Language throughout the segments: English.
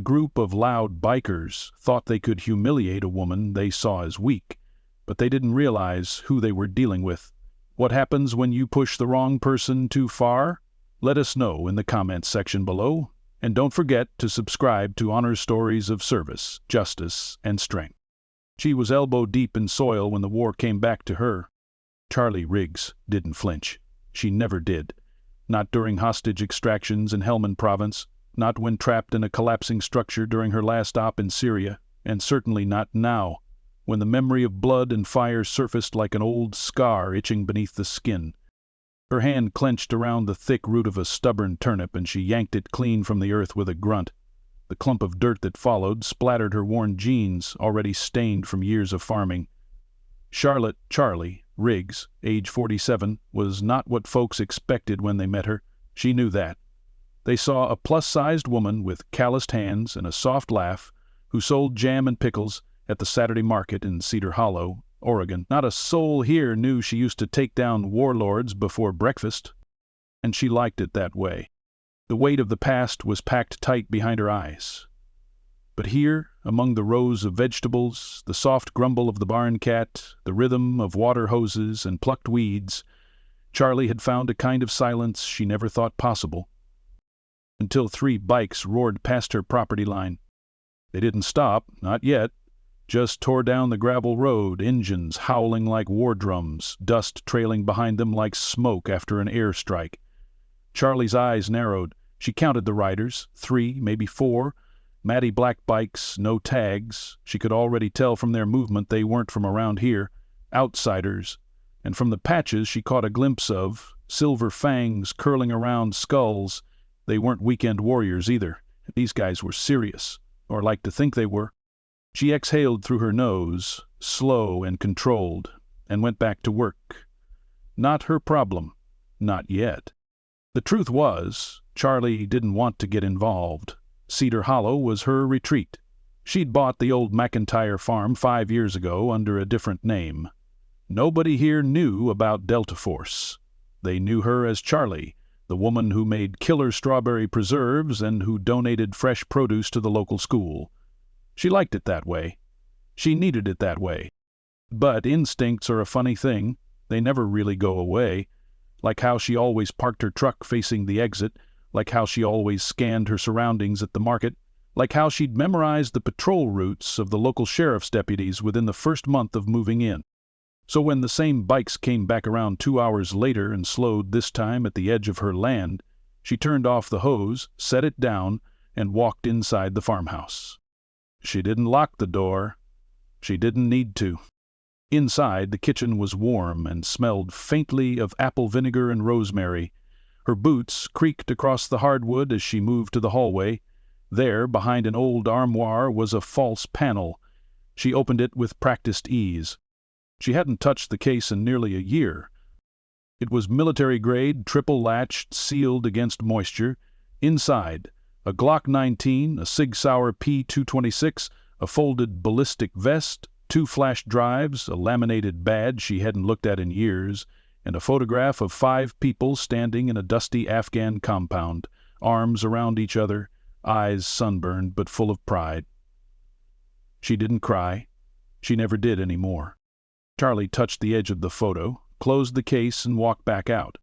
group of loud bikers thought they could humiliate a woman they saw as weak, but they didn't realize who they were dealing with. What happens when you push the wrong person too far? Let us know in the comments section below, and don't forget to subscribe to Honor's stories of service, justice, and strength. She was elbow-deep in soil when the war came back to her. Charlie Riggs didn't flinch. She never did. Not during hostage extractions in Helmand Province, not when trapped in a collapsing structure during her last op in Syria, and certainly not now, when the memory of blood and fire surfaced like an old scar itching beneath the skin. Her hand clenched around the thick root of a stubborn turnip, and she yanked it clean from the earth with a grunt. The clump of dirt that followed splattered her worn jeans, already stained from years of farming. Charlotte Charlie Riggs, age 47, was not what folks expected when they met her. She knew that. They saw a plus-sized woman with calloused hands and a soft laugh who sold jam and pickles at the Saturday market in Cedar Hollow, Oregon. Not a soul here knew she used to take down warlords before breakfast, and she liked it that way. The weight of the past was packed tight behind her eyes. But here, among the rows of vegetables, the soft grumble of the barn cat, the rhythm of water hoses and plucked weeds, Charlie had found a kind of silence she never thought possible. Until 3 bikes roared past her property line. They didn't stop, not yet, just tore down the gravel road, engines howling like war drums, dust trailing behind them like smoke after an airstrike. Charlie's eyes narrowed. She counted the riders, 3, maybe 4, matty black bikes, no tags. She could already tell from their movement they weren't from around here, outsiders, and from the patches she caught a glimpse of, silver fangs curling around skulls. They weren't weekend warriors either. These guys were serious, or liked to think they were. She exhaled through her nose, slow and controlled, and went back to work. Not her problem. Not yet. The truth was, Charlie didn't want to get involved. Cedar Hollow was her retreat. She'd bought the old McIntyre farm 5 years ago under a different name. Nobody here knew about Delta Force. They knew her as Charlie, the woman who made killer strawberry preserves and who donated fresh produce to the local school. She liked it that way. She needed it that way. But instincts are a funny thing. They never really go away. Like how she always parked her truck facing the exit, like how she always scanned her surroundings at the market, like how she'd memorized the patrol routes of the local sheriff's deputies within the first month of moving in. So when the same bikes came back around 2 hours later and slowed this time at the edge of her land, she turned off the hose, set it down, and walked inside the farmhouse. She didn't lock the door. She didn't need to. Inside, the kitchen was warm and smelled faintly of apple vinegar and rosemary. Her boots creaked across the hardwood as she moved to the hallway. There, behind an old armoire, was a false panel. She opened it with practiced ease. She hadn't touched the case in nearly a year. It was military-grade, triple-latched, sealed against moisture. Inside, a Glock 19, a Sig Sauer P226, a folded ballistic vest, 2 flash drives, a laminated badge she hadn't looked at in years, and a photograph of 5 people standing in a dusty Afghan compound, arms around each other, eyes sunburned but full of pride. She didn't cry. She never did anymore. Charlie touched the edge of the photo, closed the case, and walked back out.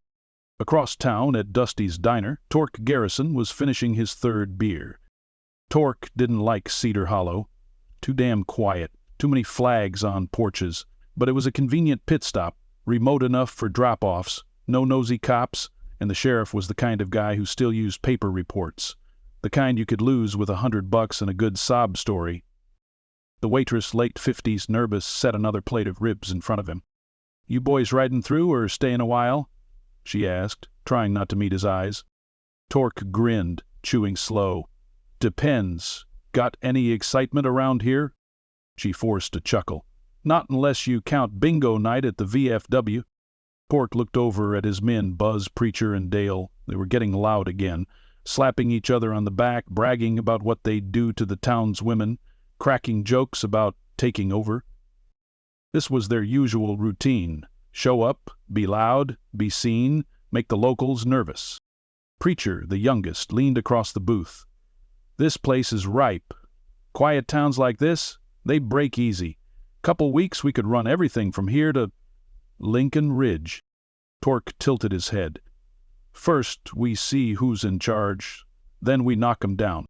Across town at Dusty's Diner, Torque Garrison was finishing his 3rd beer. Torque didn't like Cedar Hollow. Too damn quiet, too many flags on porches, but it was a convenient pit stop, remote enough for drop-offs, no nosy cops, and the sheriff was the kind of guy who still used paper reports, the kind you could lose with $100 and a good sob story. The waitress, late 50s, nervous, set another plate of ribs in front of him. "You boys riding through or staying a while?" she asked, trying not to meet his eyes. Torque grinned, chewing slow. "Depends. Got any excitement around here?" She forced a chuckle. "Not unless you count bingo night at the VFW." Torque looked over at his men, Buzz, Preacher, and Dale. They were getting loud again, slapping each other on the back, bragging about what they'd do to the town's women, cracking jokes about taking over. This was their usual routine. Show up, be loud, be seen, make the locals nervous. Preacher, the youngest, leaned across the booth. This place is ripe. Quiet towns like this, they break easy. Couple weeks we could run everything from here to Lincoln Ridge. Torque tilted his head. First we see who's in charge, then we knock 'em down.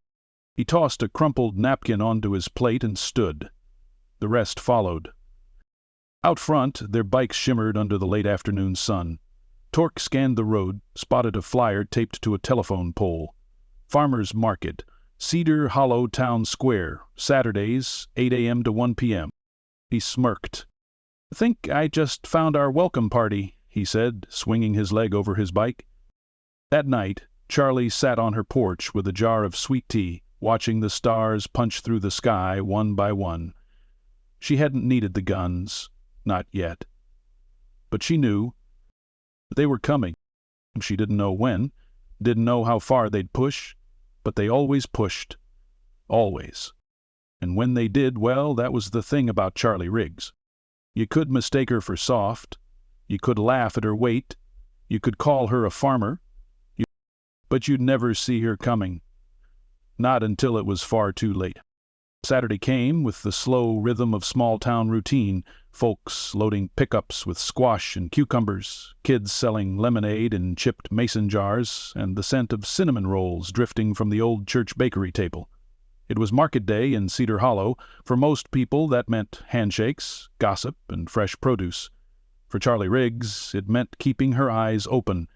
He tossed a crumpled napkin onto his plate and stood. The rest followed. Out front, their bikes shimmered under the late afternoon sun. Torque scanned the road, spotted a flyer taped to a telephone pole. Farmers Market, Cedar Hollow Town Square, Saturdays, 8 a.m. to 1 p.m. He smirked. "Think I just found our welcome party," he said, swinging his leg over his bike. That night, Charlie sat on her porch with a jar of sweet tea, watching the stars punch through the sky one by one. She hadn't needed the guns, not yet. But she knew. They were coming. She didn't know when, didn't know how far they'd push, but they always pushed. Always. And when they did, well, that was the thing about Charlie Riggs. You could mistake her for soft, you could laugh at her weight, you could call her a farmer, but you'd never see her coming. Not until it was far too late. Saturday came with the slow rhythm of small-town routine, folks loading pickups with squash and cucumbers, kids selling lemonade in chipped mason jars, and the scent of cinnamon rolls drifting from the old church bakery table. It was market day in Cedar Hollow. For most people, that meant handshakes, gossip, and fresh produce. For Charlie Riggs, it meant keeping her eyes open.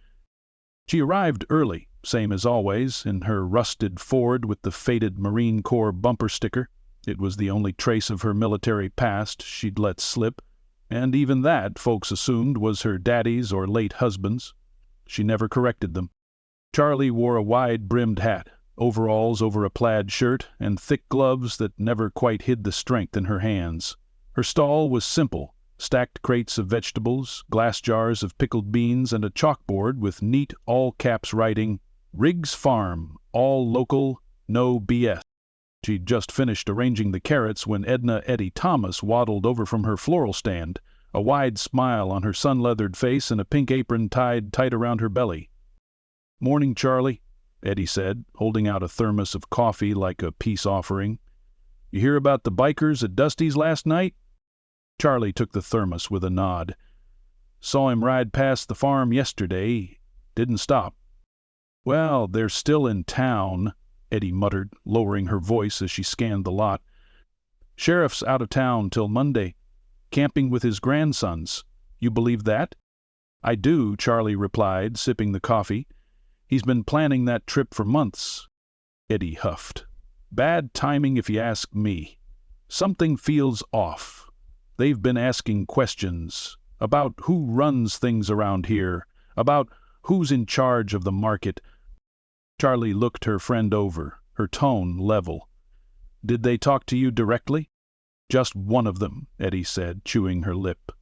She arrived early, same as always, in her rusted Ford with the faded Marine Corps bumper sticker. It was the only trace of her military past she'd let slip, and even that, folks assumed, was her daddy's or late husband's. She never corrected them. Charlie wore a wide-brimmed hat, overalls over a plaid shirt, and thick gloves that never quite hid the strength in her hands. Her stall was simple: stacked crates of vegetables, glass jars of pickled beans, and a chalkboard with neat all-caps writing, "Riggs Farm, all local, no BS." She'd just finished arranging the carrots when Edna Eddie Thomas waddled over from her floral stand, a wide smile on her sun-leathered face and a pink apron tied tight around her belly. "Morning, Charlie," Eddie said, holding out a thermos of coffee like a peace offering. "You hear about the bikers at Dusty's last night?" Charlie took the thermos with a nod. "Saw him ride past the farm yesterday. Didn't stop." "Well, they're still in town," Eddie muttered, lowering her voice as she scanned the lot. "Sheriff's out of town till Monday, camping with his grandsons. You believe that?" "I do," Charlie replied, sipping the coffee. "He's been planning that trip for months." Eddie huffed. "Bad timing if you ask me. Something feels off. They've been asking questions about who runs things around here, about who's in charge of the market." Charlie looked her friend over, her tone level. "Did they talk to you directly?" "Just one of them," Eddie said, chewing her lip.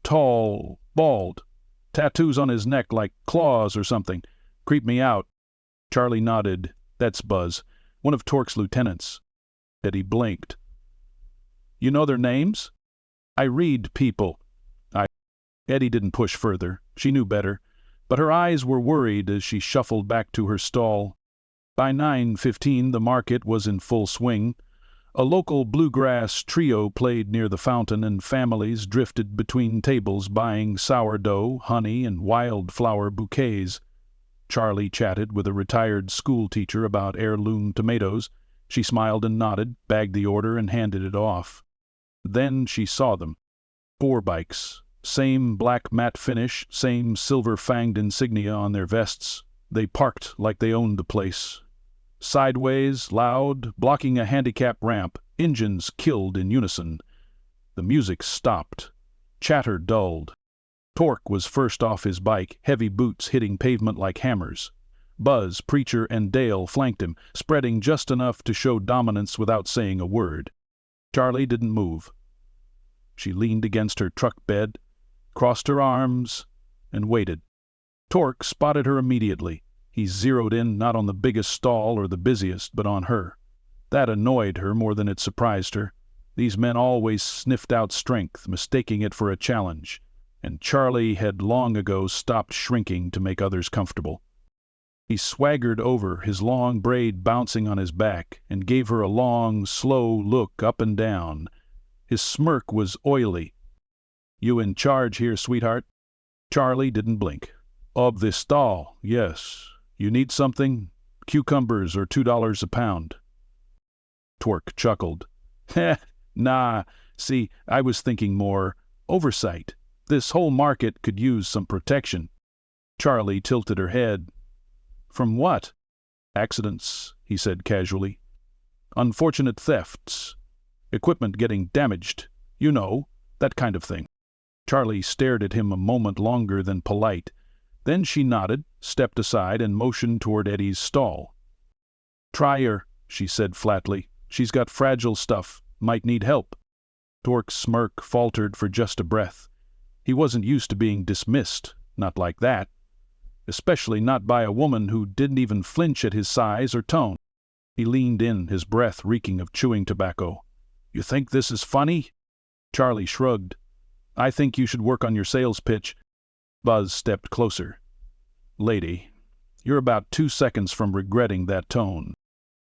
"Tall, bald, tattoos on his neck like claws or something. Creeped me out." Charlie nodded. "That's Buzz, one of Torque's lieutenants." Eddie blinked. "You know their names?" "I read people." Eddie didn't push further. She knew better. But her eyes were worried as she shuffled back to her stall. By 9:15 the market was in full swing. A local bluegrass trio played near the fountain, and families drifted between tables buying sourdough, honey, and wildflower bouquets. Charlie chatted with a retired school teacher about heirloom tomatoes. She smiled and nodded, bagged the order, and handed it off. Then she saw them. 4 bikes. Same black matte finish, same silver-fanged insignia on their vests. They parked like they owned the place. Sideways, loud, blocking a handicap ramp, engines killed in unison. The music stopped. Chatter dulled. Torque was first off his bike, heavy boots hitting pavement like hammers. Buzz, Preacher, and Dale flanked him, spreading just enough to show dominance without saying a word. Charlie didn't move. She leaned against her truck bed, crossed her arms, and waited. Torque spotted her immediately. He zeroed in not on the biggest stall or the busiest, but on her. That annoyed her more than it surprised her. These men always sniffed out strength, mistaking it for a challenge, and Charlie had long ago stopped shrinking to make others comfortable. He swaggered over, his long braid bouncing on his back, and gave her a long, slow look up and down. His smirk was oily. "You in charge here, sweetheart?" Charlie didn't blink. "Of this stall, yes. You need something? Cucumbers are $2 a pound." Twerk chuckled. "Heh, nah, see, I was thinking more oversight. This whole market could use some protection." Charlie tilted her head. "From what?" "Accidents," he said casually. "Unfortunate thefts. Equipment getting damaged. You know, that kind of thing." Charlie stared at him a moment longer than polite. Then she nodded, stepped aside, and motioned toward Eddie's stall. "Try her," she said flatly. "She's got fragile stuff. Might need help." Torque's smirk faltered for just a breath. He wasn't used to being dismissed, not like that. Especially not by a woman who didn't even flinch at his size or tone. He leaned in, his breath reeking of chewing tobacco. "You think this is funny?" Charlie shrugged. "I think you should work on your sales pitch." Buzz stepped closer. "Lady, you're about 2 seconds from regretting that tone."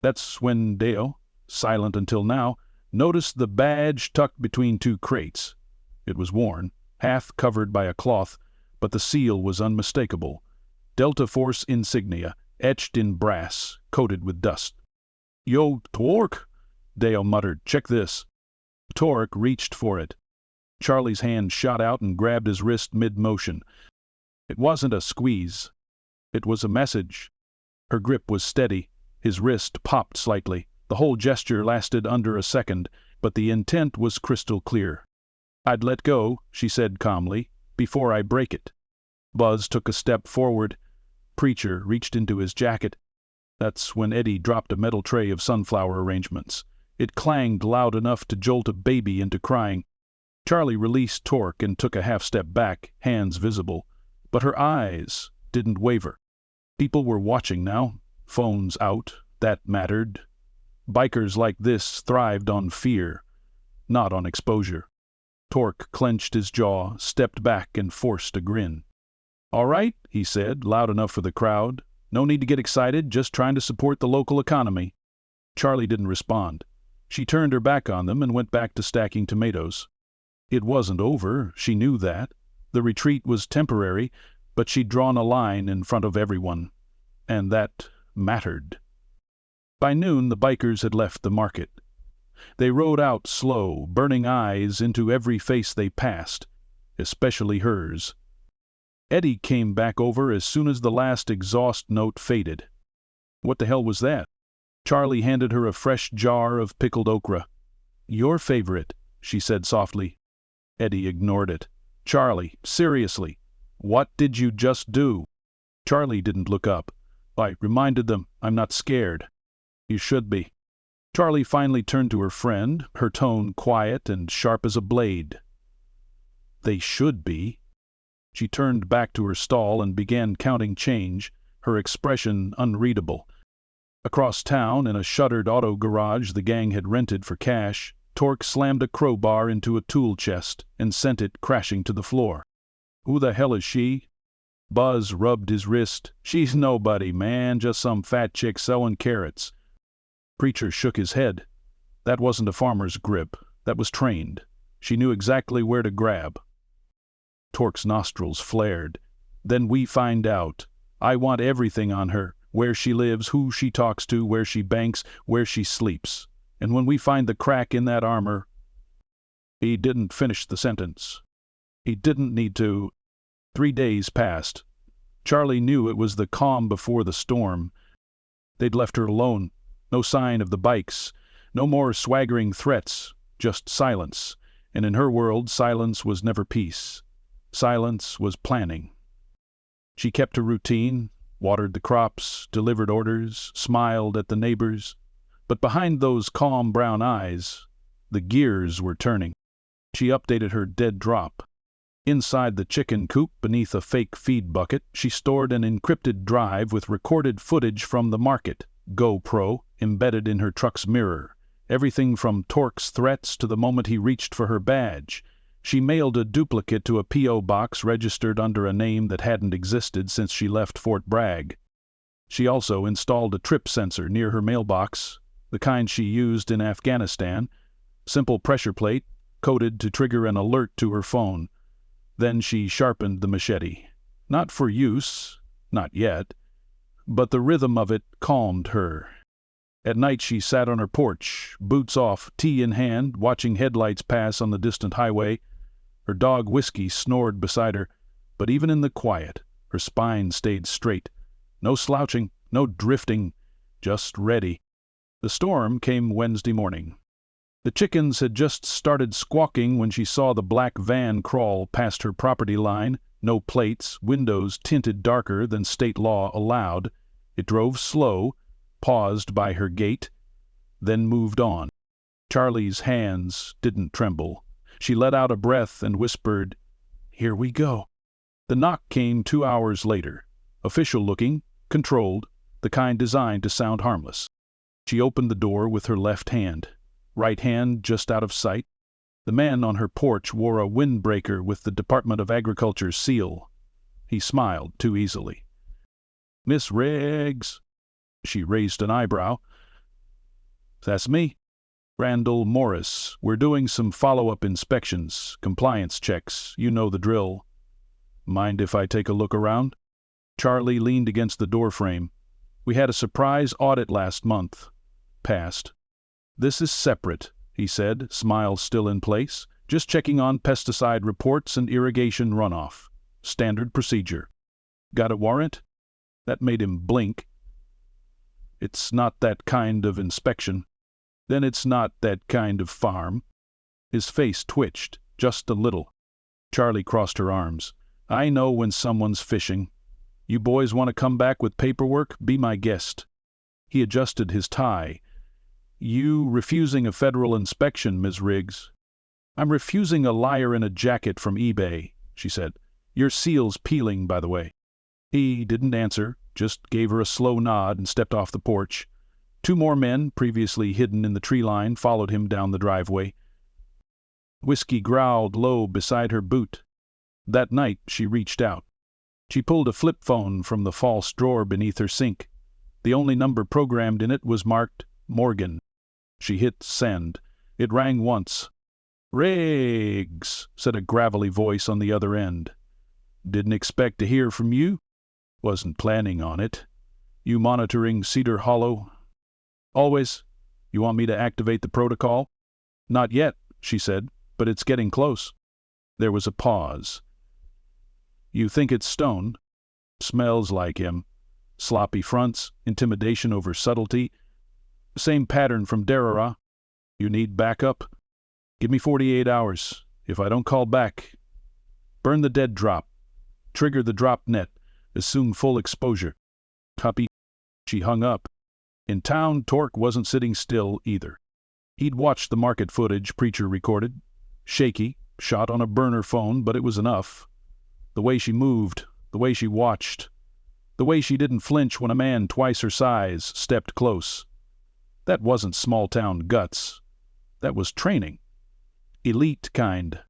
That's when Deo, silent until now, noticed the badge tucked between 2 crates. It was worn, half covered by a cloth, but the seal was unmistakable. Delta Force insignia, etched in brass, coated with dust. "Yo, Torque," Deo muttered. "Check this." Torque reached for it. Charlie's hand shot out and grabbed his wrist mid-motion. It wasn't a squeeze. It was a message. Her grip was steady. His wrist popped slightly. The whole gesture lasted under a second, but the intent was crystal clear. "I'd let go," she said calmly, "before I break it." Buzz took a step forward. Preacher reached into his jacket. That's when Eddie dropped a metal tray of sunflower arrangements. It clanged loud enough to jolt a baby into crying. Charlie released Torque and took a half-step back, hands visible. But her eyes didn't waver. People were watching now. Phones out. That mattered. Bikers like this thrived on fear, not on exposure. Torque clenched his jaw, stepped back, and forced a grin. "All right," he said, loud enough for the crowd. "No need to get excited, just trying to support the local economy." Charlie didn't respond. She turned her back on them and went back to stacking tomatoes. It wasn't over, she knew that. The retreat was temporary, but she'd drawn a line in front of everyone. And that mattered. By noon, the bikers had left the market. They rode out slow, burning eyes into every face they passed, especially hers. Eddie came back over as soon as the last exhaust note faded. What the hell was that? Charlie handed her a fresh jar of pickled okra. "Your favorite," she said softly. Eddie ignored it. "Charlie, seriously, what did you just do?" Charlie didn't look up. "I reminded them I'm not scared." "You should be." Charlie finally turned to her friend, her tone quiet and sharp as a blade. "They should be." She turned back to her stall and began counting change, her expression unreadable. Across town, in a shuttered auto garage the gang had rented for cash, Torque slammed a crowbar into a tool chest and sent it crashing to the floor. "Who the hell is she?" Buzz rubbed his wrist. "She's nobody, man, just some fat chick selling carrots." Preacher shook his head. That wasn't a farmer's grip. That was trained. She knew exactly where to grab. Torque's nostrils flared. "Then we find out. I want everything on her. Where she lives, who she talks to, where she banks, where she sleeps. And when we find the crack in that armor—" He didn't finish the sentence. He didn't need to. 3 days passed. Charlie knew it was the calm before the storm. They'd left her alone. No sign of the bikes. No more swaggering threats. Just silence. And in her world, silence was never peace. Silence was planning. She kept her routine, watered the crops, delivered orders, smiled at the neighbors. But behind those calm brown eyes, the gears were turning. She updated her dead drop. Inside the chicken coop, beneath a fake feed bucket, she stored an encrypted drive with recorded footage from the market, GoPro, embedded in her truck's mirror. Everything from Torque's threats to the moment he reached for her badge. She mailed a duplicate to a P.O. box registered under a name that hadn't existed since she left Fort Bragg. She also installed a trip sensor near her mailbox, the kind she used in Afghanistan, simple pressure plate, coded to trigger an alert to her phone. Then she sharpened the machete. Not for use, not yet, but the rhythm of it calmed her. At night she sat on her porch, boots off, tea in hand, watching headlights pass on the distant highway. Her dog Whiskey snored beside her, but even in the quiet, her spine stayed straight. No slouching, no drifting, just ready. The storm came Wednesday morning. The chickens had just started squawking when she saw the black van crawl past her property line. No plates, windows tinted darker than state law allowed. It drove slow, paused by her gate, then moved on. Charlie's hands didn't tremble. She let out a breath and whispered, "Here we go." The knock came 2 hours later, official-looking, controlled, the kind designed to sound harmless. She opened the door with her left hand, right hand just out of sight. The man on her porch wore a windbreaker with the Department of Agriculture's seal. He smiled too easily. "Miss Riggs." She raised an eyebrow. "That's me. Randall Morris. We're doing some follow-up inspections, compliance checks. You know the drill. Mind if I take a look around?" Charlie leaned against the doorframe. "We had a surprise audit last month. Passed." "This is separate," he said, smile still in place. "Just checking on pesticide reports and irrigation runoff. Standard procedure." "Got a warrant?" That made him blink. "It's not that kind of inspection." "Then it's not that kind of farm." His face twitched, just a little. Charlie crossed her arms. "I know when someone's fishing. You boys want to come back with paperwork? Be my guest." He adjusted his tie. "You refusing a federal inspection, Ms. Riggs?" "I'm refusing a liar in a jacket from eBay," she said. "Your seal's peeling, by the way." He didn't answer, just gave her a slow nod and stepped off the porch. 2 more men, previously hidden in the tree line, followed him down the driveway. Whiskey growled low beside her boot. That night she reached out. She pulled a flip phone from the false drawer beneath her sink. The only number programmed in it was marked Morgan. She hit send. It rang once. "Riggs," said a gravelly voice on the other end. "Didn't expect to hear from you. Wasn't planning on it. You monitoring Cedar Hollow?" "Always. You want me to activate the protocol?" "Not yet," she said, "but it's getting close." There was a pause. "You think it's Stone?" "Smells like him. Sloppy fronts, intimidation over subtlety. Same pattern from Darara. You need backup?" "Give me 48 hours. If I don't call back, burn the dead drop. Trigger the drop net. Assume full exposure." "Copy." She hung up. In town, Torque wasn't sitting still either. He'd watched the market footage Preacher recorded. Shaky, shot on a burner phone, but it was enough. The way she moved, the way she watched, the way she didn't flinch when a man twice her size stepped close. That wasn't small-town guts. That was training. Elite kind.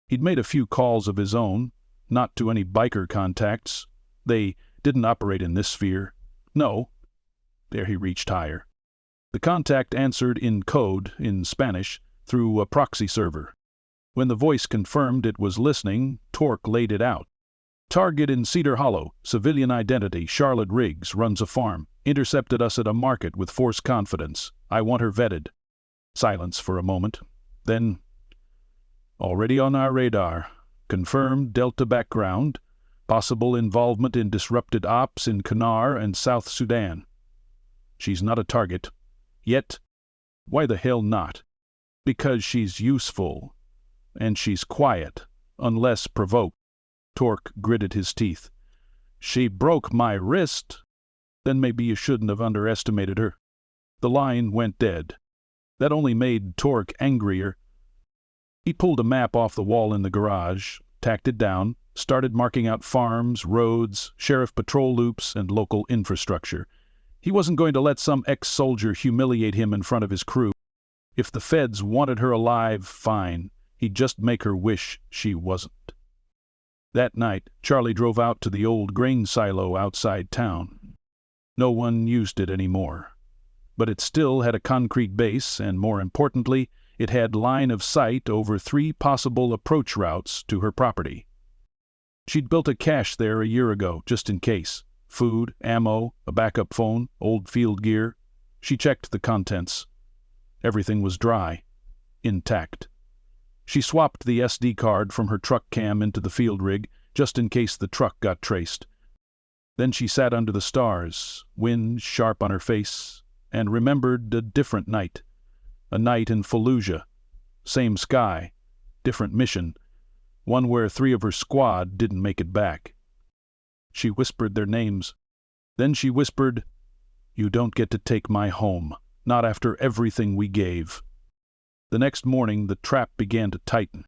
He'd made a few calls of his own, not to any biker contacts. They didn't operate in this sphere. No. There he reached higher. The contact answered in code, in Spanish, through a proxy server. When the voice confirmed it was listening, Torque laid it out. "Target in Cedar Hollow, civilian identity, Charlotte Riggs, runs a farm. Intercepted us at a market with forced confidence. I want her vetted." Silence for a moment. Then, "Already on our radar. Confirmed Delta background. Possible involvement in disrupted ops in Kunar and South Sudan. She's not a target. Yet. Why the hell not? Because she's useful. And she's quiet, unless provoked." Torque gritted his teeth. "She broke my wrist." "Then maybe you shouldn't have underestimated her." The line went dead. That only made Torque angrier. He pulled a map off the wall in the garage, tacked it down, started marking out farms, roads, sheriff patrol loops, and local infrastructure. He wasn't going to let some ex-soldier humiliate him in front of his crew. If the feds wanted her alive, fine. He'd just make her wish she wasn't. That night, Charlie drove out to the old grain silo outside town. No one used it anymore. But it still had a concrete base, and more importantly, it had line of sight over 3 possible approach routes to her property. She'd built a cache there a year ago, just in case. Food, ammo, a backup phone, old field gear. She checked the contents. Everything was dry, intact. She swapped the SD card from her truck cam into the field rig, just in case the truck got traced. Then she sat under the stars, wind sharp on her face, and remembered a different night. A night in Fallujah. Same sky, different mission. One where 3 of her squad didn't make it back. She whispered their names. Then she whispered, "You don't get to take my home, not after everything we gave." The next morning, the trap began to tighten.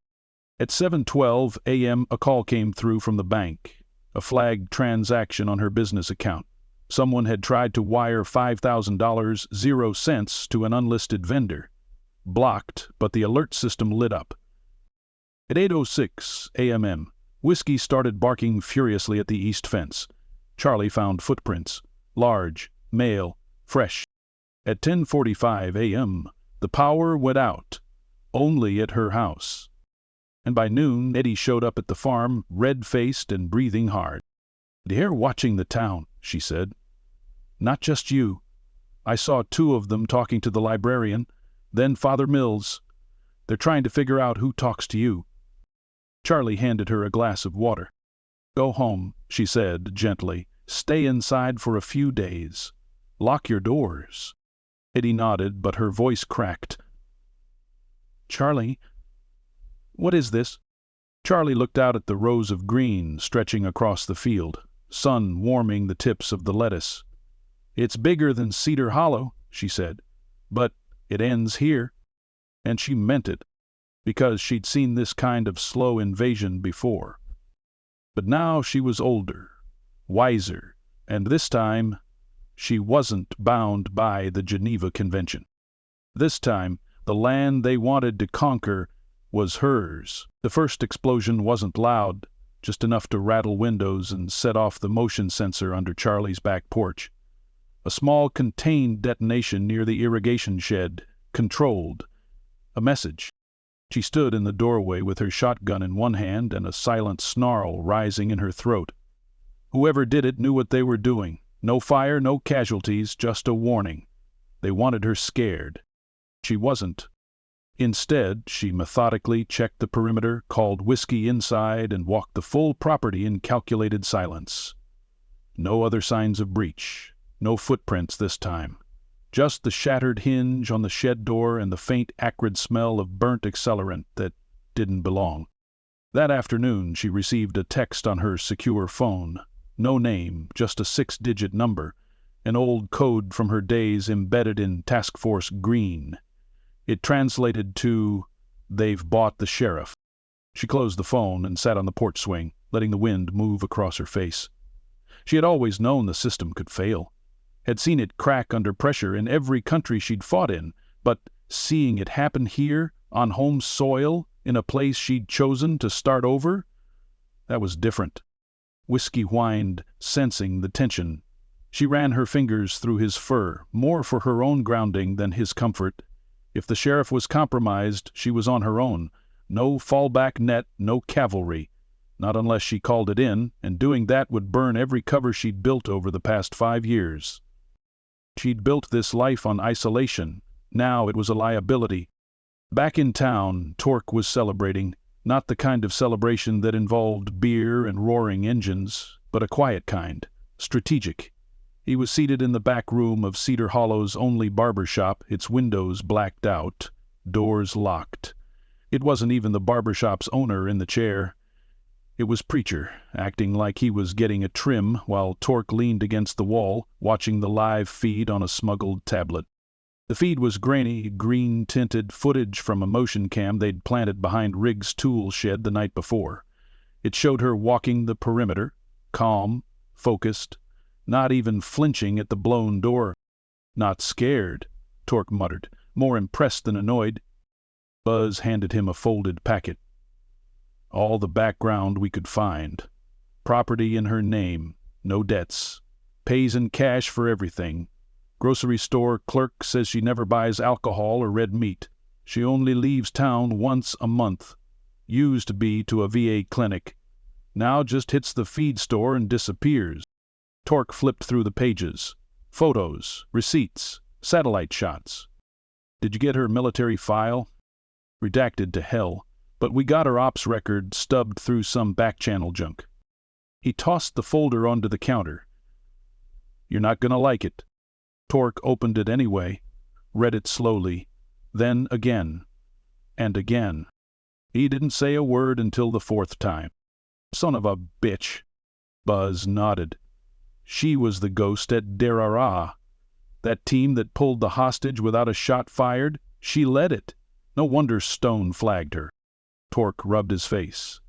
At 7:12 a.m., a call came through from the bank, a flagged transaction on her business account. Someone had tried to wire $5,000, 0 cents, to an unlisted vendor. Blocked, but the alert system lit up. At 8:06 a.m., Whiskey started barking furiously at the east fence. Charlie found footprints, large, male, fresh. At 10:45 a.m., the power went out, only at her house. And by noon, Eddie showed up at the farm, red-faced and breathing hard. "They're watching the town," she said. "Not just you. I saw 2 of them talking to the librarian, then Father Mills. They're trying to figure out who talks to you." Charlie handed her a glass of water. "Go home," she said gently. "Stay inside for a few days. Lock your doors." Eddie nodded, but her voice cracked. "Charlie, what is this?" Charlie looked out at the rows of green stretching across the field, sun warming the tips of the lettuce. "It's bigger than Cedar Hollow," she said, "but it ends here." And she meant it, because she'd seen this kind of slow invasion before. But now she was older, wiser, and this time she wasn't bound by the Geneva Convention. This time, the land they wanted to conquer was hers. The first explosion wasn't loud, just enough to rattle windows and set off the motion sensor under Charlie's back porch. A small contained detonation near the irrigation shed, controlled. A message. She stood in the doorway with her shotgun in one hand and a silent snarl rising in her throat. Whoever did it knew what they were doing. No fire, no casualties, just a warning. They wanted her scared. She wasn't. Instead, she methodically checked the perimeter, called Whiskey inside, and walked the full property in calculated silence. No other signs of breach. No footprints this time. Just the shattered hinge on the shed door and the faint acrid smell of burnt accelerant that didn't belong. That afternoon she received a text on her secure phone. No name, just a 6-digit number, an old code from her days embedded in Task Force Green. It translated to, "They've bought the sheriff." She closed the phone and sat on the porch swing, letting the wind move across her face. She had always known the system could fail. Had seen it crack under pressure in every country she'd fought in, but seeing it happen here, on home soil, in a place she'd chosen to start over, that was different. Whiskey whined, sensing the tension. She ran her fingers through his fur, more for her own grounding than his comfort. If the sheriff was compromised, she was on her own. No fallback net, no cavalry. Not unless she called it in, and doing that would burn every cover she'd built over the past 5 years. She'd built this life on isolation. Now it was a liability. Back in town, Torque was celebrating. Not the kind of celebration that involved beer and roaring engines, but a quiet kind, strategic. He was seated in the back room of Cedar Hollow's only barber shop, its windows blacked out, doors locked. It wasn't even the barber shop's owner in the chair. It was Preacher, acting like he was getting a trim while Torque leaned against the wall, watching the live feed on a smuggled tablet. The feed was grainy, green-tinted footage from a motion cam they'd planted behind Riggs' tool shed the night before. It showed her walking the perimeter, calm, focused, not even flinching at the blown door. "Not scared," Torque muttered, more impressed than annoyed. Buzz handed him a folded packet. "All the background we could find. Property in her name, no debts. Pays in cash for everything. Grocery store clerk says she never buys alcohol or red meat. She only leaves town once a month. Used to be to a VA clinic. Now just hits the feed store and disappears. Torque flipped through the pages. Photos, receipts, satellite shots. Did you get her military file? Redacted to hell, but we got her ops record stubbed through some back-channel junk. He tossed the folder onto the counter. You're not gonna like it. Torque opened it anyway, read it slowly, then again, and again. He didn't say a word until the fourth time. Son of a bitch. Buzz nodded. She was the ghost at Derara. That team that pulled the hostage without a shot fired, she led it. No wonder Stone flagged her. Torque rubbed his face.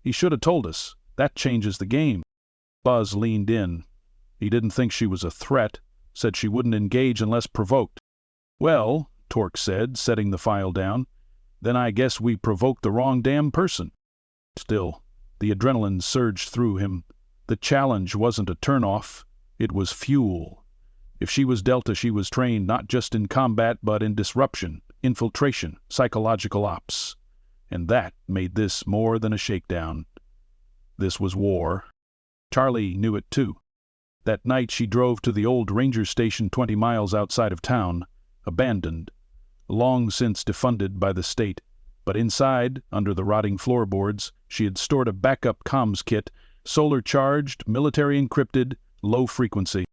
He should have told us. That changes the game. Buzz leaned in. He didn't think she was a threat, said she wouldn't engage unless provoked. Well, Torque said, setting the file down, then I guess we provoked the wrong damn person. Still, the adrenaline surged through him. The challenge wasn't a turn-off, it was fuel. If she was Delta, she was trained not just in combat but in disruption, infiltration, psychological ops. And that made this more than a shakedown. This was war. Charlie knew it too. That night she drove to the old ranger station 20 miles outside of town, abandoned, long since defunded by the state. But inside, under the rotting floorboards, she had stored a backup comms kit, solar-charged, military-encrypted, low-frequency.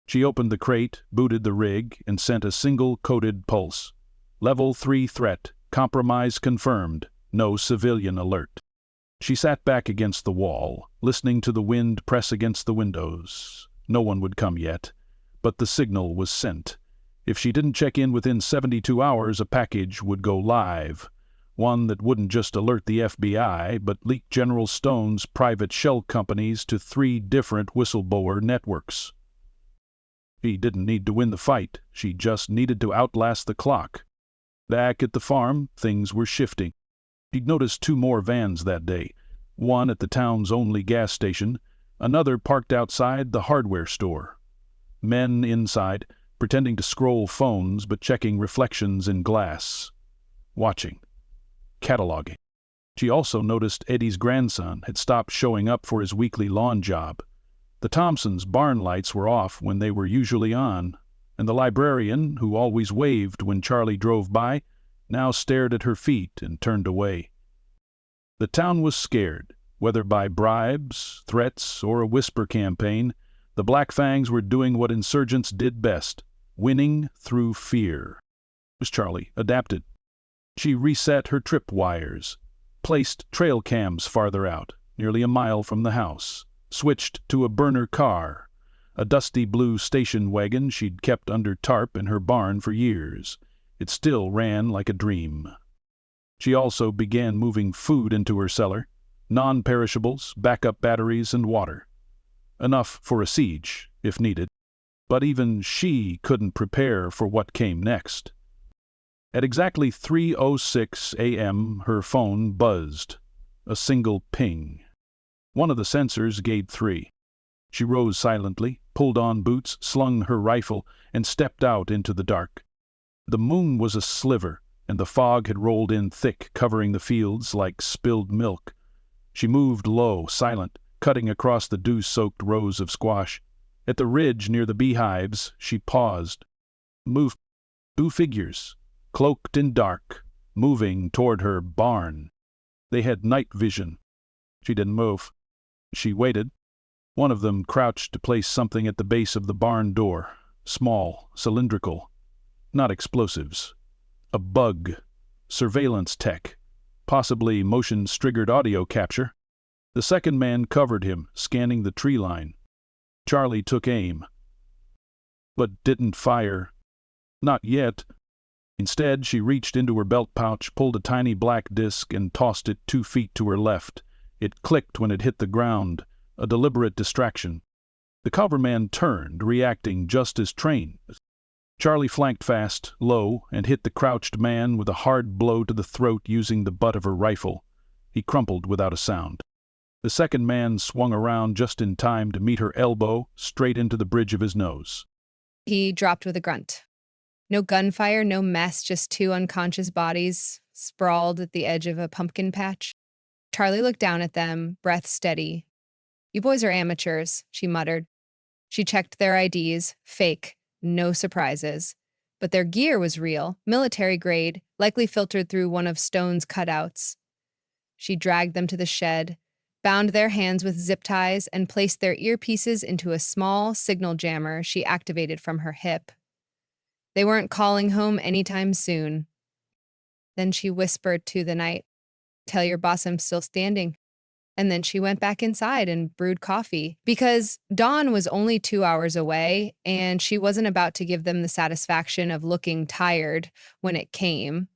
She opened the crate, booted the rig, and sent a single coded pulse. Level 3 threat, compromise confirmed, no civilian alert. She sat back against the wall, listening to the wind press against the windows. No one would come yet, but the signal was sent. If she didn't check in within 72 hours, a package would go live. One that wouldn't just alert the FBI, but leak General Stone's private shell companies to 3 different whistleblower networks. He didn't need to win the fight. She just needed to outlast the clock. Back at the farm, things were shifting. He'd noticed 2 more vans that day, one at the town's only gas station, another parked outside the hardware store. Men inside, pretending to scroll phones but checking reflections in glass. Watching. Cataloging. She also noticed Eddie's grandson had stopped showing up for his weekly lawn job. The Thompsons' barn lights were off when they were usually on, and the librarian, who always waved when Charlie drove by, now stared at her feet and turned away. The town was scared, whether by bribes, threats, or a whisper campaign. The Black Fangs were doing what insurgents did best, winning through fear. As Charlie adapted. She reset her tripwires, placed trail cams farther out, nearly a mile from the house, switched to a burner car, a dusty blue station wagon she'd kept under tarp in her barn for years. It still ran like a dream. She also began moving food into her cellar, non-perishables, backup batteries, and water. Enough for a siege, if needed. But even she couldn't prepare for what came next. At exactly 3:06 a.m., her phone buzzed. A single ping. One of the sensors gave 3. She rose silently, pulled on boots, slung her rifle, and stepped out into the dark. The moon was a sliver, and the fog had rolled in thick, covering the fields like spilled milk. She moved low, silent, cutting across the dew-soaked rows of squash. At the ridge near the beehives, she paused. Moved. 2 figures, cloaked in dark, moving toward her barn. They had night vision. She didn't move. She waited. One of them crouched to place something at the base of the barn door, small, cylindrical. Not explosives. A bug. Surveillance tech. Possibly motion-triggered audio capture. The second man covered him, scanning the tree line. Charlie took aim. But didn't fire. Not yet. Instead, she reached into her belt pouch, pulled a tiny black disc, and tossed it 2 feet to her left. It clicked when it hit the ground, a deliberate distraction. The coverman turned, reacting just as trained. Charlie flanked fast, low, and hit the crouched man with a hard blow to the throat using the butt of her rifle. He crumpled without a sound. The second man swung around just in time to meet her elbow straight into the bridge of his nose. He dropped with a grunt. No gunfire, no mess, just two unconscious bodies sprawled at the edge of a pumpkin patch. Charlie looked down at them, breath steady. "You boys are amateurs," she muttered. She checked their IDs, fake, no surprises. But their gear was real, military grade, likely filtered through one of Stone's cutouts. She dragged them to the shed, bound their hands with zip ties, and placed their earpieces into a small signal jammer she activated from her hip. They weren't calling home anytime soon. Then she whispered to the night, "Tell your boss I'm still standing." And then she went back inside and brewed coffee because dawn was only 2 hours away and she wasn't about to give them the satisfaction of looking tired when it came.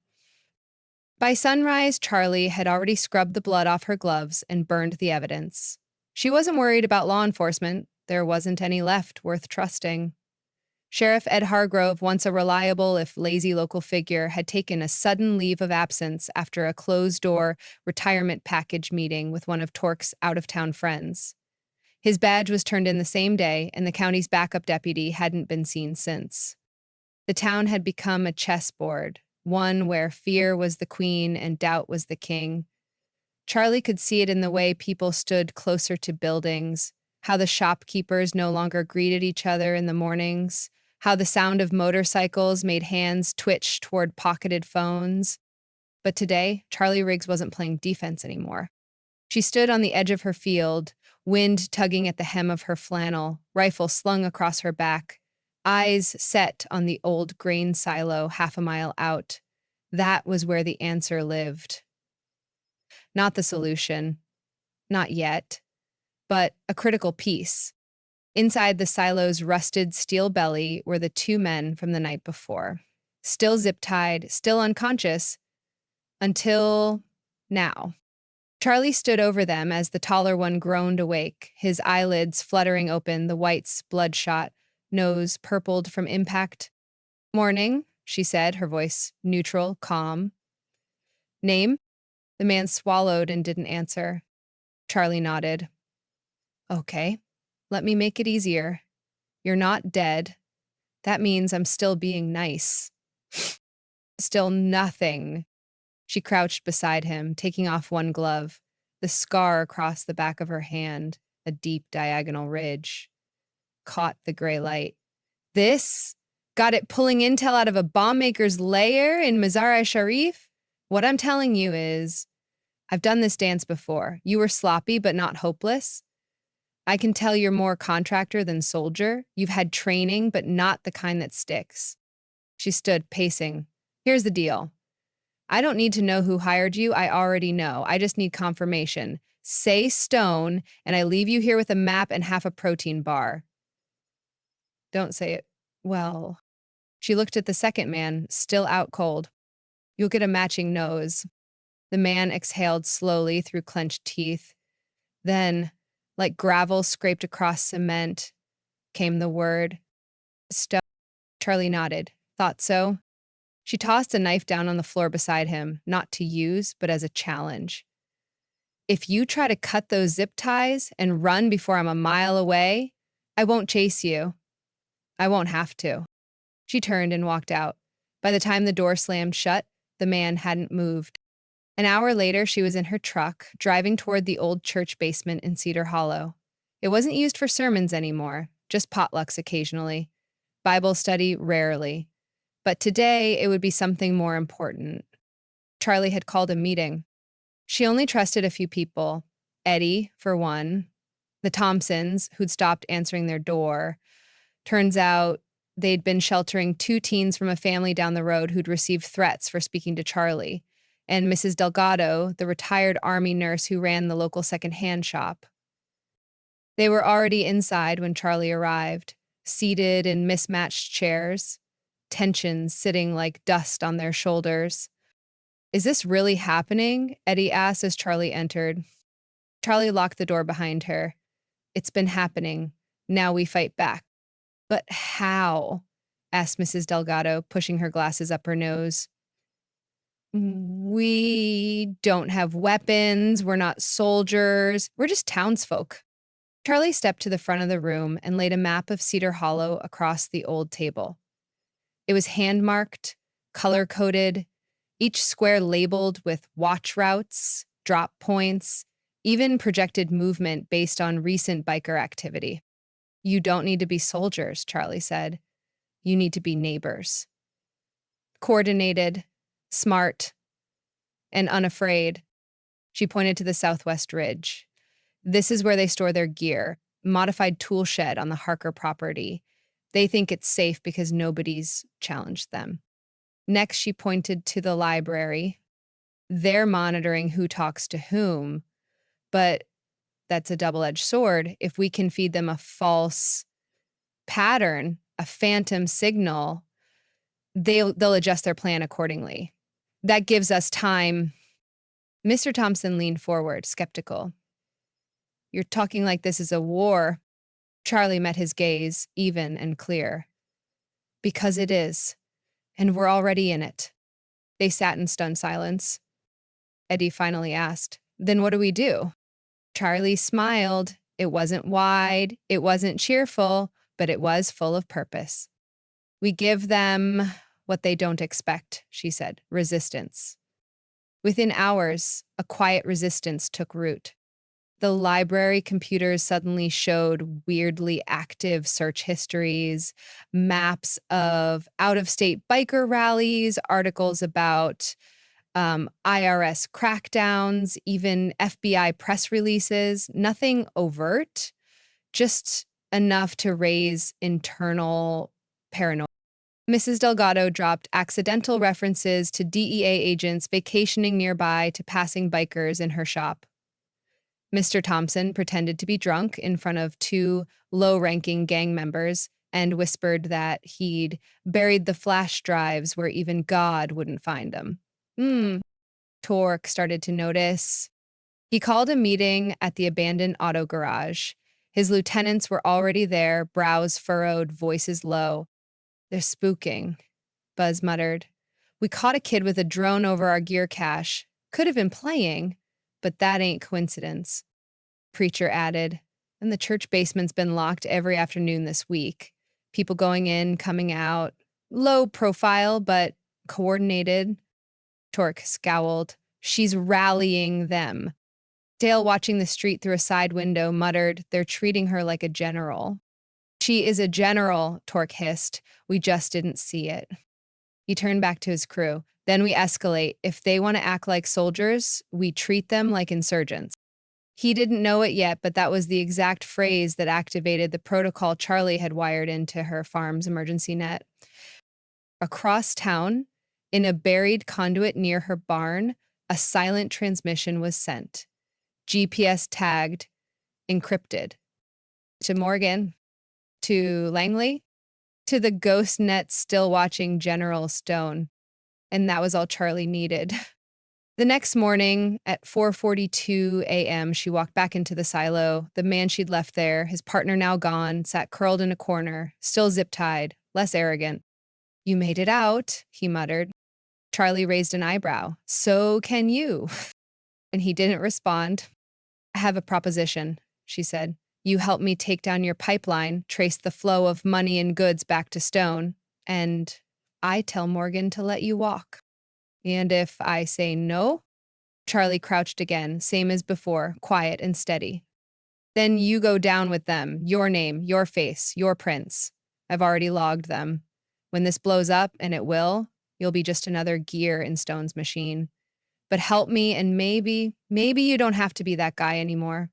By sunrise, Charlie had already scrubbed the blood off her gloves and burned the evidence. She wasn't worried about law enforcement. There wasn't any left worth trusting. Sheriff Ed Hargrove, once a reliable if lazy local figure, had taken a sudden leave of absence after a closed-door retirement package meeting with one of Torque's out-of-town friends. His badge was turned in the same day, and the county's backup deputy hadn't been seen since. The town had become a chessboard, one where fear was the queen and doubt was the king. Charlie could see it in the way people stood closer to buildings, how the shopkeepers no longer greeted each other in the mornings, how the sound of motorcycles made hands twitch toward pocketed phones. But today, Charlie Riggs wasn't playing defense anymore. She stood on the edge of her field, wind tugging at the hem of her flannel, rifle slung across her back, eyes set on the old grain silo half a mile out. That was where the answer lived. Not the solution. Not yet. But a critical piece. Inside the silo's rusted steel belly were the two men from the night before. Still zip-tied, still unconscious, until now. Charlie stood over them as the taller one groaned awake, his eyelids fluttering open, the whites bloodshot, nose purpled from impact. "Morning," she said, her voice neutral, calm. "Name?" The man swallowed and didn't answer. Charlie nodded. "Okay, let me make it easier. You're not dead. That means I'm still being nice." "Still nothing." She crouched beside him, taking off one glove, the scar across the back of her hand, a deep diagonal ridge. Caught the gray light. "This? Got it pulling intel out of a bomb maker's lair in Mazar-e-Sharif? What I'm telling you is, I've done this dance before. You were sloppy, but not hopeless. I can tell you're more contractor than soldier. You've had training, but not the kind that sticks." She stood, pacing. "Here's the deal. I don't need to know who hired you. I already know. I just need confirmation. Say Stone, and I leave you here with a map and half a protein bar." "Don't say it." "Well." She looked at the second man, still out cold. "You'll get a matching nose." The man exhaled slowly through clenched teeth. Then, like gravel scraped across cement, came the word, "Stone." Charlie nodded. "Thought so." She tossed a knife down on the floor beside him, not to use, but as a challenge. "If you try to cut those zip ties and run before I'm a mile away, I won't chase you. I won't have to." She turned and walked out. By the time the door slammed shut, the man hadn't moved. An hour later, she was in her truck, driving toward the old church basement in Cedar Hollow. It wasn't used for sermons anymore, just potlucks occasionally. Bible study rarely. But today, it would be something more important. Charlie had called a meeting. She only trusted a few people. Eddie, for one. The Thompsons, who'd stopped answering their door. Turns out they'd been sheltering two teens from a family down the road who'd received threats for speaking to Charlie. And Mrs. Delgado, the retired Army nurse who ran the local second-hand shop. They were already inside when Charlie arrived, seated in mismatched chairs, tensions sitting like dust on their shoulders. "Is this really happening?" Eddie asked as Charlie entered. Charlie locked the door behind her. "It's been happening. Now we fight back." "But how?" asked Mrs. Delgado, pushing her glasses up her nose. We don't have weapons. We're not soldiers. We're just townsfolk. Charlie stepped to the front of the room and laid a map of Cedar Hollow across the old table. It was hand-marked, color-coded, each square labeled with watch routes, drop points, even projected movement based on recent biker activity. You don't need to be soldiers, Charlie said. You need to be neighbors. Coordinated, smart, and unafraid. She pointed to the southwest ridge. This is where they store their gear, modified tool shed on the Harker property. They think it's safe because nobody's challenged them. Next, she pointed to the library. They're monitoring who talks to whom, but that's a double-edged sword. If we can feed them a false pattern, a phantom signal, they'll adjust their plan accordingly. That gives us time. Mr. Thompson leaned forward, skeptical. You're talking like this is a war. Charlie met his gaze, even and clear. Because it is, and we're already in it. They sat in stunned silence. Eddie finally asked, Then what do we do? Charlie smiled. It wasn't wide, it wasn't cheerful, but it was full of purpose. We give them what they don't expect, she said, resistance. Within hours, a quiet resistance took root. The library computers suddenly showed weirdly active search histories, maps of out-of-state biker rallies, articles about IRS crackdowns, even FBI press releases. Nothing overt, just enough to raise internal paranoia. Mrs. Delgado dropped accidental references to DEA agents vacationing nearby to passing bikers in her shop. Mr. Thompson pretended to be drunk in front of two low-ranking gang members and whispered that he'd buried the flash drives where even God wouldn't find them. Torque started to notice. He called a meeting at the abandoned auto garage. His lieutenants were already there, brows furrowed, voices low. They're spooking, Buzz muttered. We caught a kid with a drone over our gear cache. Could have been playing, but that ain't coincidence. Preacher added, and the church basement's been locked every afternoon this week. People going in, coming out. Low profile, but coordinated. Torque scowled. She's rallying them. Dale, watching the street through a side window, muttered, They're treating her like a general. She is a general, Torque hissed. We just didn't see it. He turned back to his crew. Then we escalate. If they want to act like soldiers, we treat them like insurgents. He didn't know it yet, but that was the exact phrase that activated the protocol Charlie had wired into her farm's emergency net. Across town, in a buried conduit near her barn, a silent transmission was sent. GPS tagged, encrypted. To Morgan, to Langley, to the ghost net still watching General Stone. And that was all Charlie needed. The next morning, at 4:42 a.m., she walked back into the silo. The man she'd left there, his partner now gone, sat curled in a corner, still zip-tied, less arrogant. You made it out, he muttered. Charlie raised an eyebrow. So can you. And he didn't respond. I have a proposition, she said. You help me take down your pipeline, trace the flow of money and goods back to Stone, and I tell Morgan to let you walk. And if I say no? Charlie crouched again, same as before, quiet and steady. Then you go down with them, your name, your face, your prints. I've already logged them. When this blows up, and it will, you'll be just another gear in Stone's machine. But help me, and maybe you don't have to be that guy anymore.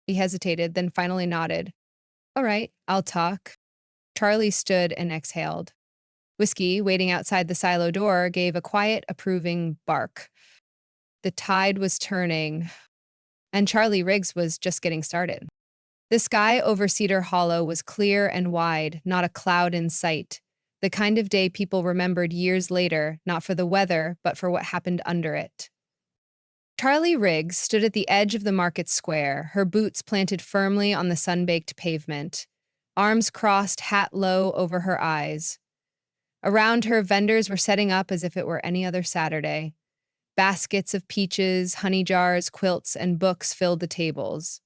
He hesitated, then finally nodded. All right, I'll talk. Charlie stood and exhaled. Whiskey, waiting outside the silo door, gave a quiet, approving bark. The tide was turning, and Charlie Riggs was just getting started. The sky over Cedar Hollow was clear and wide, not a cloud in sight. The kind of day people remembered years later, not for the weather, but for what happened under it. Charlie Riggs stood at the edge of the market square, her boots planted firmly on the sun-baked pavement, arms crossed, hat low over her eyes. Around her, vendors were setting up as if it were any other Saturday. Baskets of peaches, honey jars, quilts, and books filled the tables.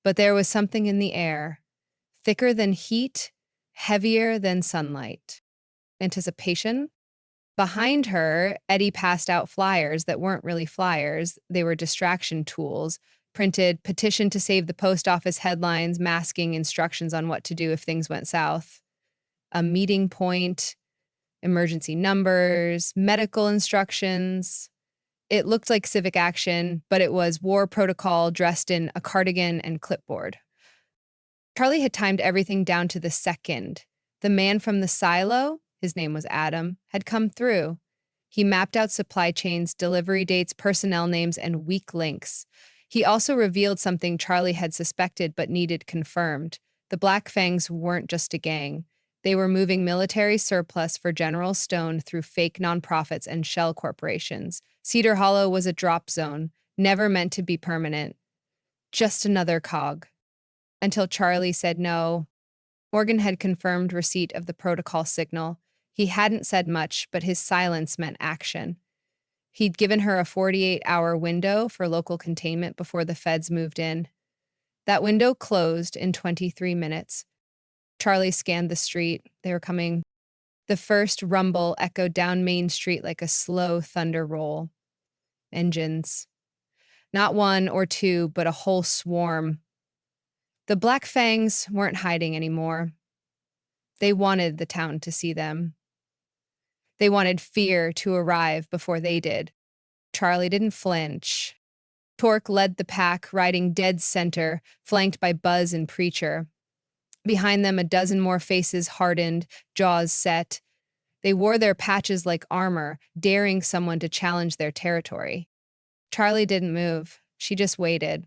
But there was something in the air, thicker than heat, heavier than sunlight. Anticipation? Behind her, Eddie passed out flyers that weren't really flyers, they were distraction tools, printed petition to save the post office headlines, masking instructions on what to do if things went south, a meeting point, emergency numbers, medical instructions. It looked like civic action, but it was war protocol dressed in a cardigan and clipboard. Charlie had timed everything down to the second. The man from the silo, his name was Adam, had come through. He mapped out supply chains, delivery dates, personnel names, and weak links. He also revealed something Charlie had suspected but needed confirmed. The Black Fangs weren't just a gang. They were moving military surplus for General Stone through fake nonprofits and shell corporations. Cedar Hollow was a drop zone, never meant to be permanent. Just another cog. Until Charlie said no. Morgan had confirmed receipt of the protocol signal. He hadn't said much, but his silence meant action. He'd given her a 48-hour window for local containment before the feds moved in. That window closed in 23 minutes. Charlie scanned the street. They were coming. The first rumble echoed down Main Street like a slow thunder roll. Engines. Not one or two, but a whole swarm. The Black Fangs weren't hiding anymore. They wanted the town to see them. They wanted fear to arrive before they did. Charlie didn't flinch. Torque led the pack, riding dead center, flanked by Buzz and Preacher. Behind them, a dozen more faces hardened, jaws set. They wore their patches like armor, daring someone to challenge their territory. Charlie didn't move. She just waited.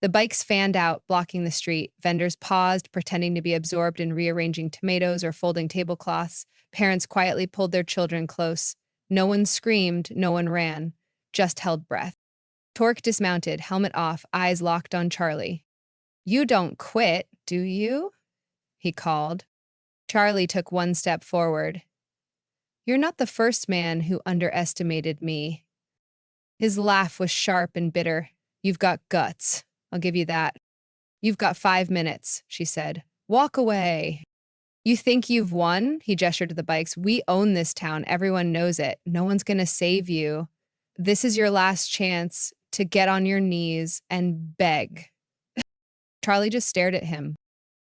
The bikes fanned out, blocking the street. Vendors paused, pretending to be absorbed in rearranging tomatoes or folding tablecloths. Parents quietly pulled their children close. No one screamed, no one ran, just held breath. Torque dismounted, helmet off, eyes locked on Charlie. "You don't quit, do you?" he called. Charlie took one step forward. "You're not the first man who underestimated me." His laugh was sharp and bitter. "You've got guts. I'll give you that." "You've got 5 minutes," she said. "Walk away." "You think you've won?" He gestured to the bikes. "We own this town. Everyone knows it. No one's going to save you. This is your last chance to get on your knees and beg." Charlie just stared at him.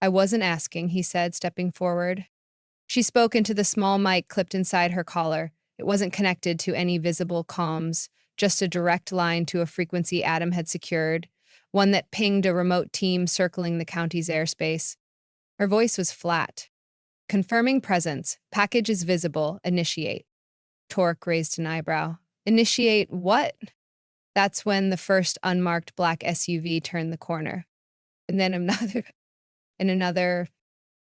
"I wasn't asking," he said, stepping forward. She spoke into the small mic clipped inside her collar. It wasn't connected to any visible comms, just a direct line to a frequency Adam had secured, one that pinged a remote team circling the county's airspace. Her voice was flat. "Confirming presence. Package is visible. Initiate." Torque raised an eyebrow. "Initiate what?" That's when the first unmarked black SUV turned the corner. And then another,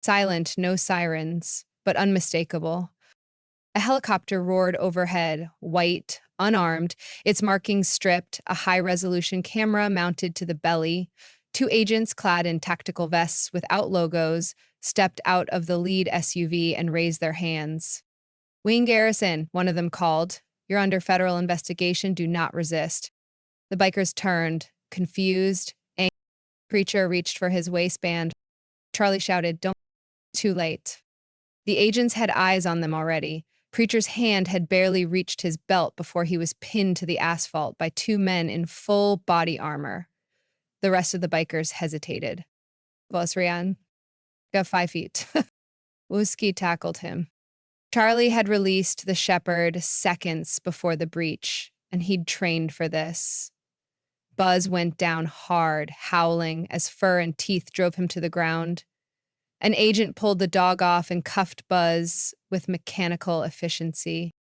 silent, no sirens, but unmistakable. A helicopter roared overhead, white, unarmed, its markings stripped, a high-resolution camera mounted to the belly. Two agents clad in tactical vests without logos stepped out of the lead SUV and raised their hands. "Wayne Garrison," one of them called. "You're under federal investigation. Do not resist." The bikers turned, confused, angry. Preacher reached for his waistband. Charlie shouted, "Don't." Too late. The agents had eyes on them already. Preacher's hand had barely reached his belt before he was pinned to the asphalt by two men in full body armor. The rest of the bikers hesitated. "Vos Rian?" "Got 5 feet." Wooski tackled him. Charlie had released the shepherd seconds before the breach, and he'd trained for this. Buzz went down hard, howling, as fur and teeth drove him to the ground. An agent pulled the dog off and cuffed Buzz with mechanical efficiency.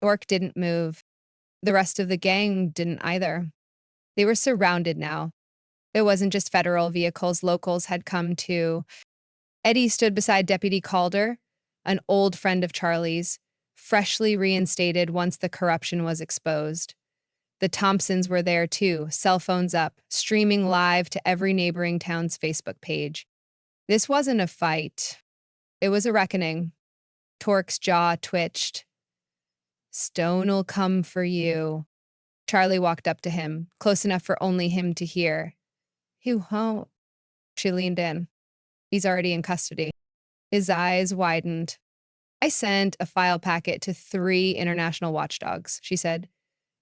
Torque didn't move. The rest of the gang didn't either. They were surrounded now. It wasn't just federal vehicles, locals had come too. Eddie stood beside Deputy Calder, an old friend of Charlie's, freshly reinstated once the corruption was exposed. The Thompsons were there too, cell phones up, streaming live to every neighboring town's Facebook page. This wasn't a fight. It was a reckoning. Torque's jaw twitched. "Stone'll come for you." Charlie walked up to him, close enough for only him to hear. "Who home?" She leaned in. "He's already in custody." His eyes widened. "I sent a file packet to 3 international watchdogs," she said.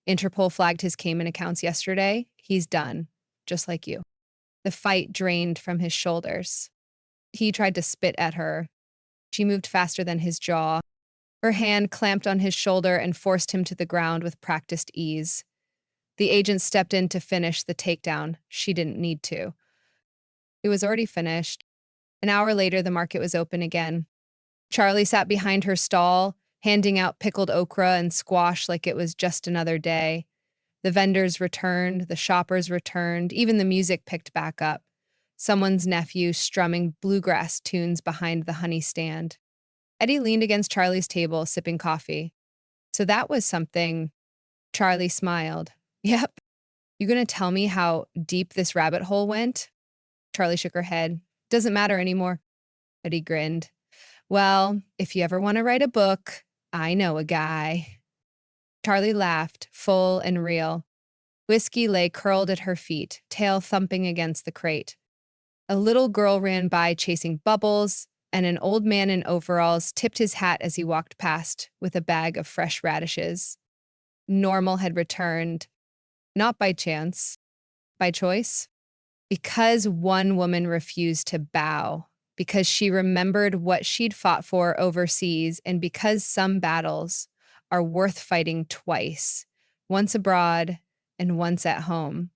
"Interpol flagged his Cayman accounts yesterday. He's done, just like you." The fight drained from his shoulders. He tried to spit at her. She moved faster than his jaw. Her hand clamped on his shoulder and forced him to the ground with practiced ease. The agent stepped in to finish the takedown. She didn't need to. It was already finished. An hour later, the market was open again. Charlie sat behind her stall, handing out pickled okra and squash like it was just another day. The vendors returned, the shoppers returned, even the music picked back up. Someone's nephew strumming bluegrass tunes behind the honey stand. Eddie leaned against Charlie's table, sipping coffee. "So that was something." Charlie smiled. "Yep. You gonna tell me how deep this rabbit hole went?" Charlie shook her head. "Doesn't matter anymore." Eddie grinned. "Well, if you ever want to write a book, I know a guy." Charlie laughed, full and real. Whiskey lay curled at her feet, tail thumping against the crate. A little girl ran by chasing bubbles, and an old man in overalls tipped his hat as he walked past with a bag of fresh radishes. Normal had returned, not by chance, by choice. Because one woman refused to bow, because she remembered what she'd fought for overseas, and because some battles are worth fighting twice, once abroad and once at home.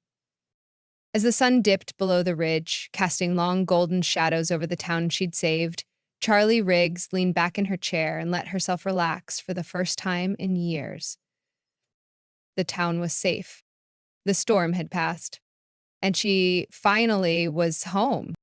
As the sun dipped below the ridge, casting long golden shadows over the town she'd saved, Charlie Riggs leaned back in her chair and let herself relax for the first time in years. The town was safe. The storm had passed. And she finally was home.